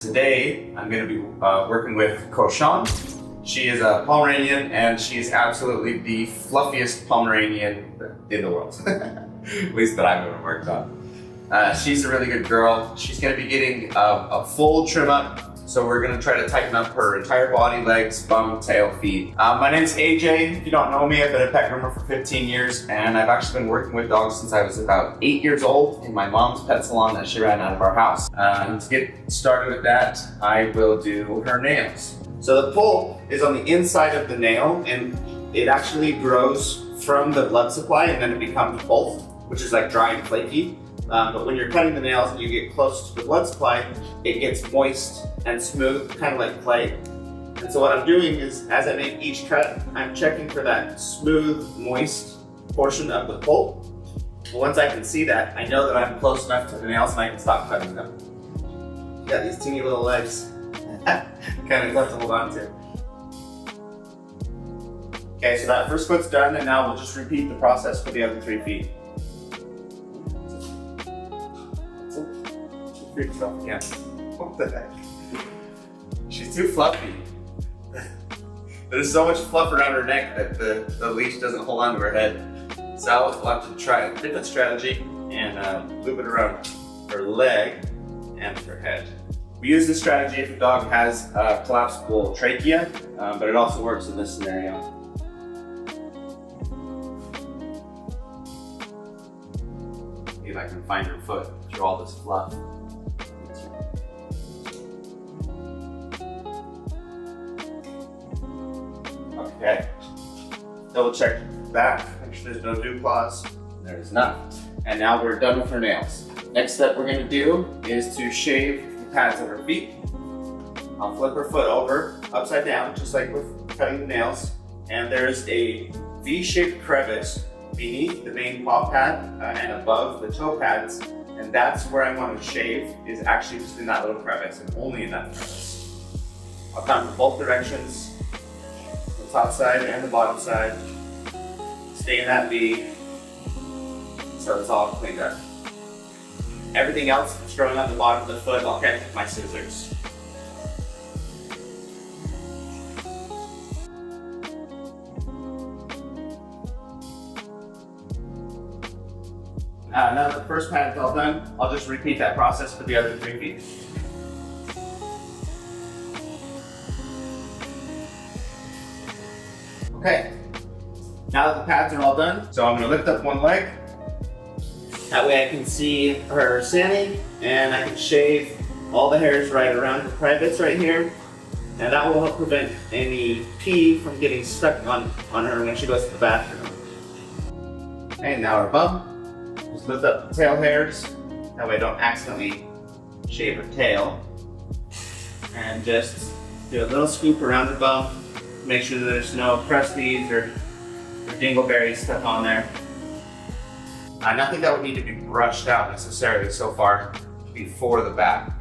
Today, I'm going to be working with Koshan. She is a Pomeranian and she is absolutely the fluffiest Pomeranian in the world. At least that I've ever worked on. She's a really good girl. She's going to be getting a full trim up. So we're going to try to tighten up her entire body, legs, bum, tail, feet. My name's AJ. If you don't know me, I've been a pet groomer for 15 years and I've actually been working with dogs since I was about 8 years old in my mom's pet salon that she ran out of our house. To get started with that, I will do her nails. So the pull is on the inside of the nail and it actually grows from the blood supply and then it becomes pulp, which is like dry and flaky. But when you're cutting the nails and you get close to the blood supply, it gets moist and smooth, kind of like clay. And so what I'm doing is, as I make each cut, I'm checking for that smooth, moist portion of the pulp. Once I can see that, I know that I'm close enough to the nails and I can stop cutting them. You got these teeny little legs, kind of tough to hold on to. Okay, so that first foot's done, and now we'll just repeat the process for the other 3 feet. Freak yourself again. What the heck? She's too fluffy. There's so much fluff around her neck that the leash doesn't hold on to her head. So I'll have to try a different strategy and loop it around her leg and her head. We use this strategy if a dog has a collapsible trachea, but it also works in this scenario. See if I can find her foot through all this fluff. Okay, double check back, make sure there's no dew claws. There's none. And now we're done with her nails. Next step we're gonna do is to shave the pads of her feet. I'll flip her foot over, upside down, just like with cutting the nails. And there's a V-shaped crevice beneath the main paw pad and above the toe pads. And that's where I want to shave, is actually just in that little crevice and only in that crevice. I'll come from both directions. Top side and the bottom side. Stay in that V so it's all cleaned up. Everything else that's growing on the bottom of the foot, I'll catch with my scissors. Now that the first pad's all done, I'll just repeat that process for the other 3 feet. Okay, now that the pads are all done, so I'm going to lift up one leg. That way I can see her sani and I can shave all the hairs right around the privates right here. And that will help prevent any pee from getting stuck on her when she goes to the bathroom. And now her bum. Just lift up the tail hairs. That way I don't accidentally shave her tail. And just do a little scoop around her bum. Make sure that there's no crusties or dingleberries stuck on there. Nothing that would need to be brushed out necessarily so far before the bath.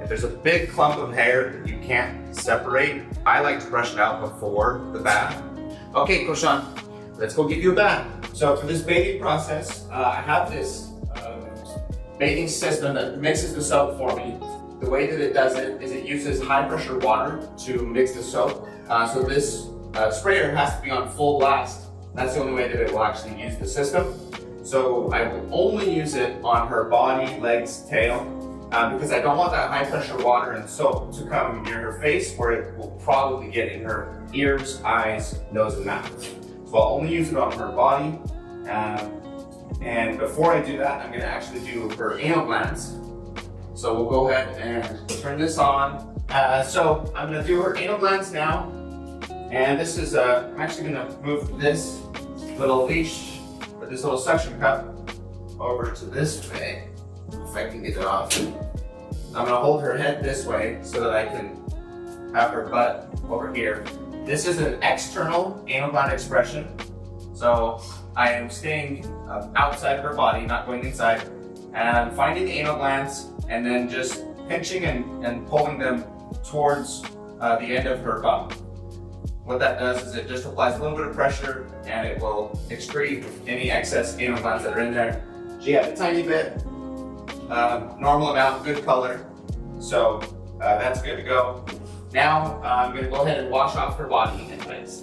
If there's a big clump of hair that you can't separate, I like to brush it out before the bath. Okay, Koshan, let's go give you a bath. So for this bathing process, I have this bathing system that mixes the soap for me. The way that it does it is it uses high pressure water to mix the soap. So this sprayer has to be on full blast. That's the only way that it will actually use the system. So I will only use it on her body, legs, tail, because I don't want that high pressure water and soap to come near her face, where it will probably get in her ears, eyes, nose, and mouth. So I'll only use it on her body. And before I do that, I'm gonna actually do her anal glands. So we'll go ahead and turn this on. So I'm gonna do her anal glands now. And this is, I'm actually gonna move this little leash, or this little suction cup, over to this way, if I can get it off. I'm gonna hold her head this way so that I can have her butt over here. This is an external anal gland expression. So I am staying outside her body, not going inside. And I'm finding the anal glands and then just pinching and pulling them towards the end of her bum. What that does is it just applies a little bit of pressure and it will excrete any excess anal glands that are in there. She had a tiny bit, normal amount, good color. So That's good to go. Now I'm going to go ahead and wash off her body in place.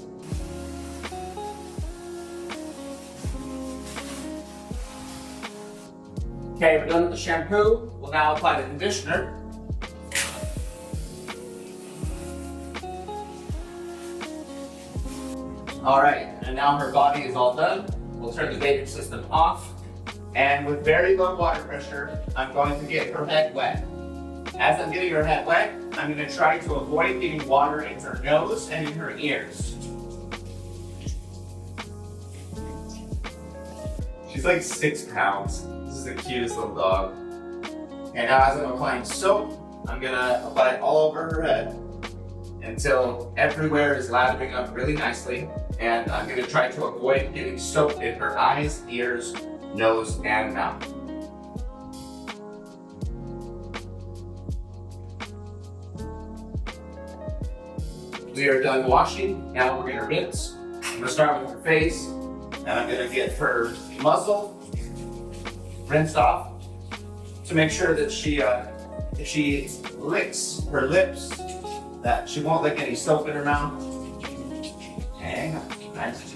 Okay, we're done with the shampoo. We'll now apply the conditioner. Alright, and now her body is all done. We'll turn the bathing system off. And with very low water pressure, I'm going to get her head wet. As I'm getting her head wet, I'm going to try to avoid getting water in her nose and in her ears. She's like 6 pounds. This is the cutest little dog. And now as I'm applying soap, I'm going to apply it all over her head until everywhere is lathering up really nicely. And I'm going to try to avoid getting soap in her eyes, ears, nose, and mouth. We are done washing. Now we're going to rinse. I'm going to start with her face, and I'm going to get her muzzle rinsed off to make sure that if she licks her lips, that she won't lick any soap in her mouth. Okay, nice.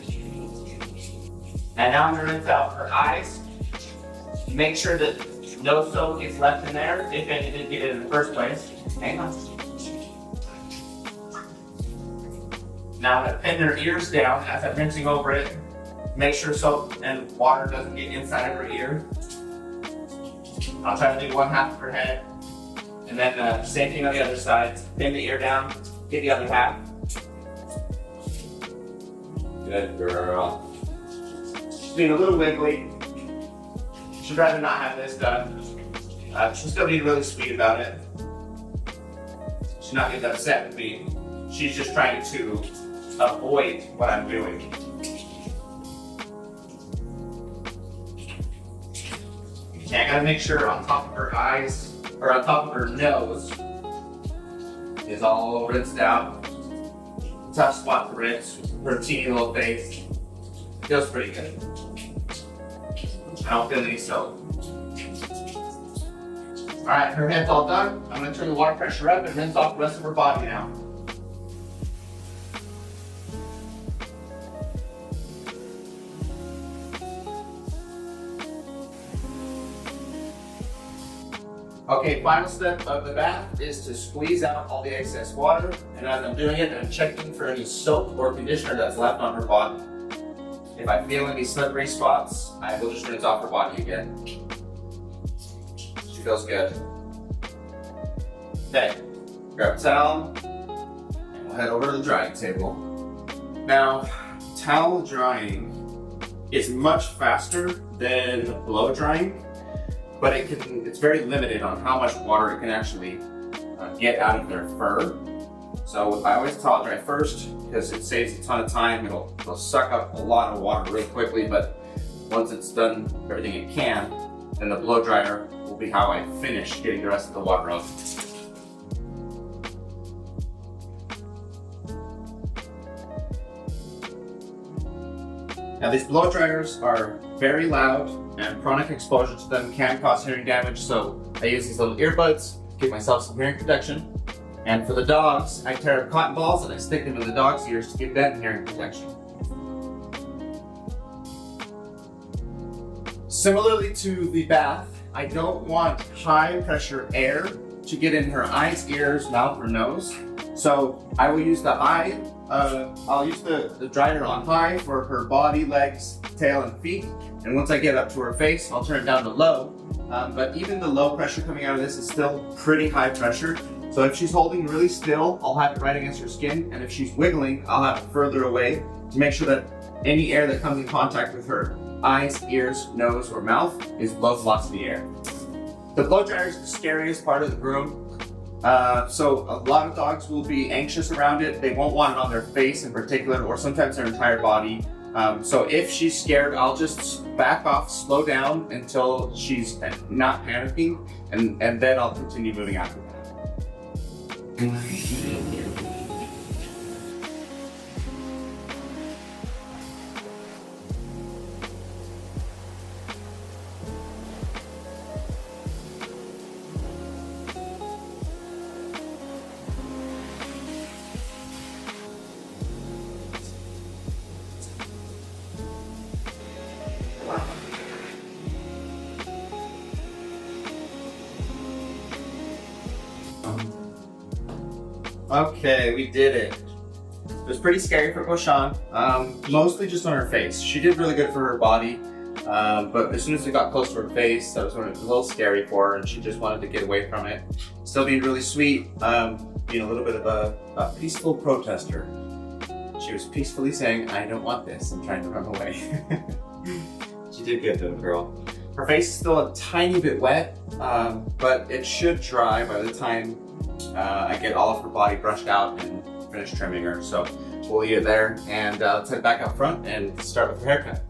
And now I'm going to rinse out her eyes. Make sure that no soap gets left in there, if any did get it in the first place. Hang on. Now I'm going to pin her ears down as I'm rinsing over it. Make sure soap and water doesn't get inside of her ear. I'll try to do one half of her head. And then same thing on the other side. Pin the ear down, get the other half. Good girl. She's being a little wiggly. She'd rather not have this done. She's still being really sweet about it. She's not getting upset with me. She's just trying to avoid what I'm doing. Okay, I gotta make sure on top of her eyes, or on top of her nose, is all rinsed out. Tough spot to rinse, her teeny little face. Feels pretty good. I don't feel any soap. Alright, her head's all done. I'm gonna turn the water pressure up and rinse off the rest of her body now. Okay, final step of the bath is to squeeze out all the excess water, and as I'm doing it, I'm checking for any soap or conditioner that's left on her body. If I feel any slippery spots, I will just rinse off her body again. She feels good. Okay, grab a towel, and we'll head over to the drying table. Now, towel drying is much faster than blow drying. But it's very limited on how much water it can actually get out of their fur. So I always towel dry first because it saves a ton of time. It'll suck up a lot of water really quickly, but once it's done everything it can, then the blow dryer will be how I finish getting the rest of the water out. Now these blow dryers are very loud, and chronic exposure to them can cause hearing damage, so I use these little earbuds to give myself some hearing protection. And for the dogs, I tear up cotton balls and I stick them in the dog's ears to give them hearing protection. Similarly to the bath, I don't want high pressure air to get in her eyes, ears, mouth, or nose. So I will use I'll use the dryer on high for her body, legs, tail, and feet. And once I get up to her face, I'll turn it down to low. But even the low pressure coming out of this is still pretty high pressure. So if she's holding really still, I'll have it right against her skin. And if she's wiggling, I'll have it further away to make sure that any air that comes in contact with her eyes, ears, nose, or mouth is low velocity air. The blow dryer is the scariest part of the groom. So a lot of dogs will be anxious around it. They won't want it on their face in particular, or sometimes their entire body. So if she's scared, I'll just back off, slow down until she's not panicking, and then I'll continue moving after that. Okay, we did it. It was pretty scary for Koshan, mostly just on her face. She did really good for her body, but as soon as it got close to her face, that was when it was a little scary for her and she just wanted to get away from it. Still being really sweet, being a little bit of a peaceful protester. She was peacefully saying, I don't want this, and trying to run away. She did good, little girl. Her face is still a tiny bit wet, but it should dry by the time I get all of her body brushed out and finish trimming her. So we'll leave it there, and let's head back up front and start with her haircut.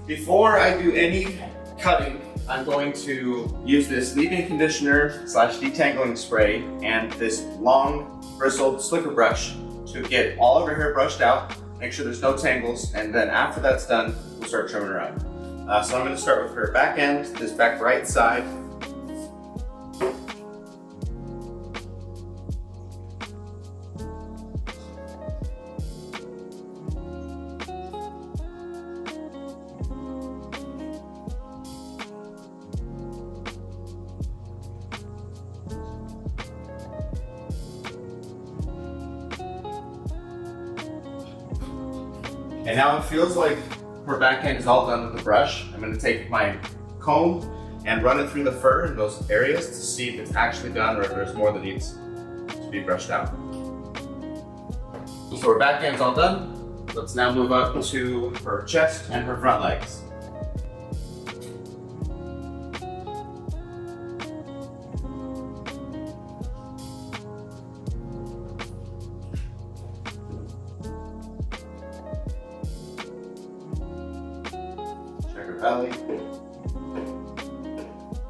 Before I do any cutting, I'm going to use this leave-in conditioner / detangling spray and this long bristled slicker brush to get all of her hair brushed out, make sure there's no tangles, and then after that's done, we'll start trimming her out. So I'm going to start with her back end, this back right side. And now it feels like her back end is all done with the brush. I'm going to take my comb and run it through the fur in those areas to see if it's actually done or if there's more that needs to be brushed out. So her back end's all done. Let's now move up to her chest and her front legs. Belly.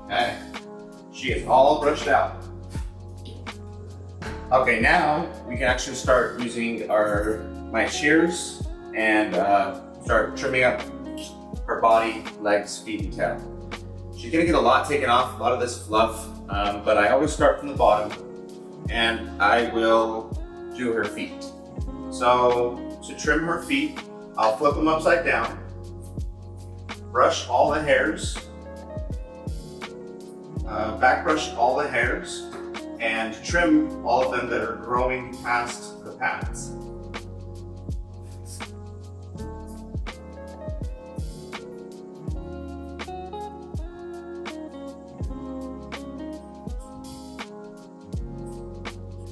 Okay, she is all brushed out. Okay, now we can actually start using my shears and start trimming up her body, legs, feet, and tail. She's gonna get a lot taken off, a lot of this fluff, but I always start from the bottom and I will do her feet. So to trim her feet, I'll flip them upside down, brush all the hairs, back brush all the hairs, and trim all of them that are growing past the pads.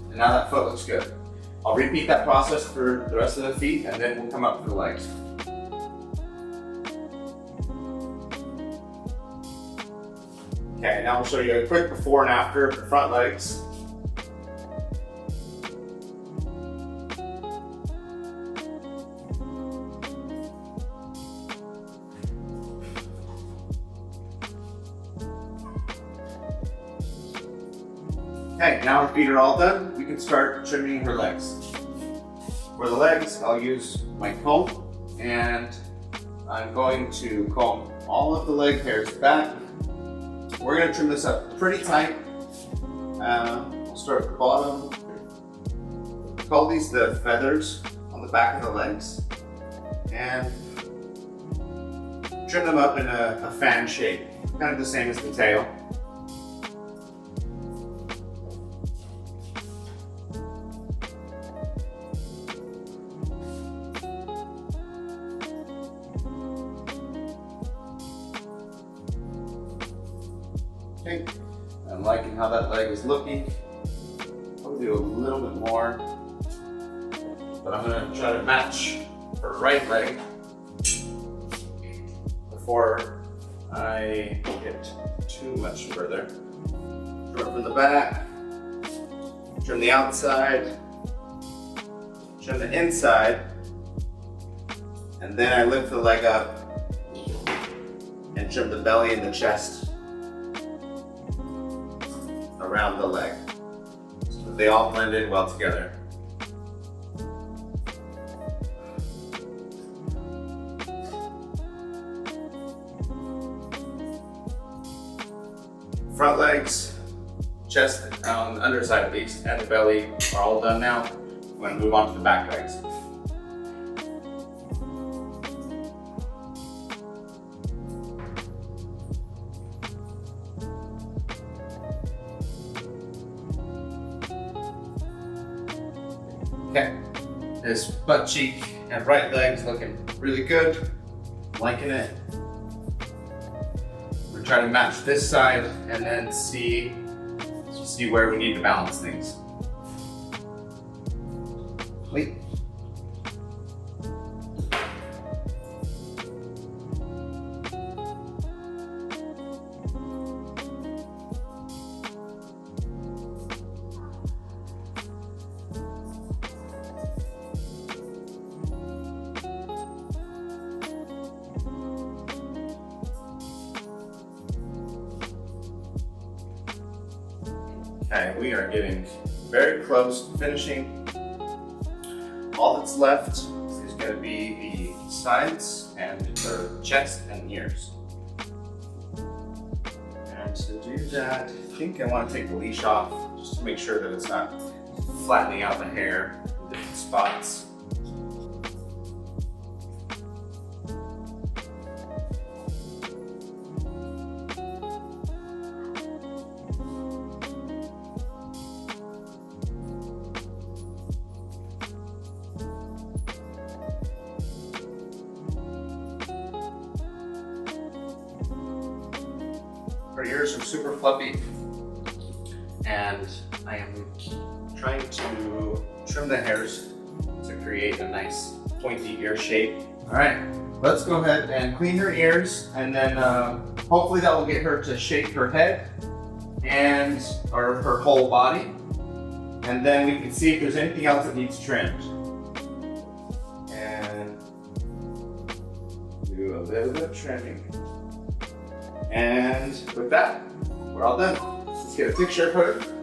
And now that foot looks good. I'll repeat that process for the rest of the feet, and then we'll come up for the legs. Okay, now we'll show you a quick before and after the front legs. Okay, now her feet are all done, we can start trimming her legs. For the legs, I'll use my comb, and I'm going to comb all of the leg hairs back. We're going to trim this up pretty tight. We'll start at the bottom. Call these the feathers on the back of the legs, and trim them up in a fan shape, kind of the same as the tail. Okay, I'm liking how that leg is looking. I'll do a little bit more, but I'm going to try to match her right leg before I get too much further. Trim from the back, trim the outside, trim the inside, and then I lift the leg up and trim the belly and the chest around the leg, so that they all blend in well together. Front legs, chest, on the underside of these, and the belly are all done now. I'm going to move on to the back legs. Okay, his butt cheek and right leg's looking really good. Liking it. We're trying to match this side and then see where we need to balance things. Wait. Okay, we are getting very close to finishing. All that's left is going to be the sides and the chest and ears. And to do that, I think I want to take the leash off just to make sure that it's not flattening out the hair in different spots. Her ears are super fluffy, and I am trying to trim the hairs to create a nice pointy ear shape. All right, let's go ahead and clean her ears, and then hopefully that will get her to shape her head and or her whole body, and then we can see if there's anything else that needs trimmed. And do a little bit of trimming. And with that, we're all done. Let's get a picture of her.